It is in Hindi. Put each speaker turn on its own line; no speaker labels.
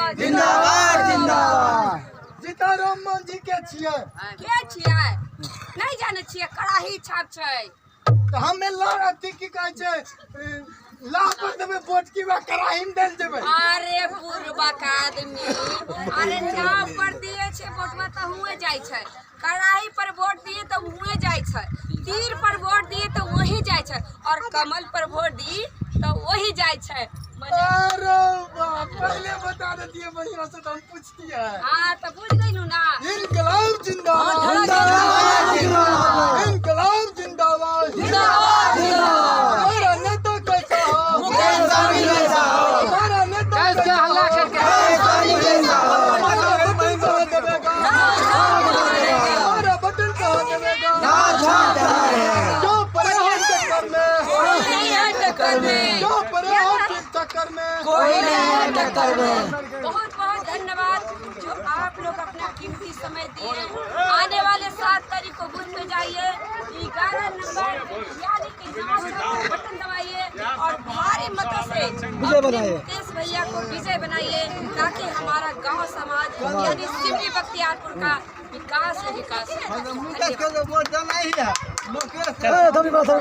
जिंदाबाद जिंदाबाद जिंदाबाद।
सीताराम जी के छियै
नहीं जाने छियै कड़ाही छाप छै
तो हमें अथी की कहै छै लाह पर देबे वोट की बा कड़ाही में देल देबे।
अरे पूर्वक आदमी अरे लाह पर दिए छै वोटवा त हुए जाय छै, कड़ाही पर वोट दिए तो हुए जाय छै, तीर पर वोट दिए तो वही जाय छै और कमल पर वोट दी तो वही जाय छै।
अरे बाप पहले बता देती बढ़िया से तो हम पूछती है।
हाँ तो पूछ गई ना।
इनकलाब जिंदाबाद जिंदाबाद जिंदाबाद इनकलाब जिंदाबाद जिंदाबाद जिंदाबाद। हमारा नेता कैसा हो मुकेश साहनी जैसा हो, हमारा नेता कैसा हल्ला करके हमारा बटन कहाँ दबेगा, हमारा बटन कहाँ दबेगा। जो परे हो टक्कर में कोई नहीं है, टक्कर में जो परे हो टक्कर में कोई नहीं है, टक्कर में।
बहुत बहुत धन्यवाद जो आप लोग अपना कीमती समय दिए। आने वाले 7 तारीख को बूथ में जाइए, 11 नंबर यानी कि बटन दबाइए और भारी मतों से मुकेश भैया को विजय बनाइए ताकि हमारा गांव समाज यानी सिटी बख्तियारपुर का विकास है।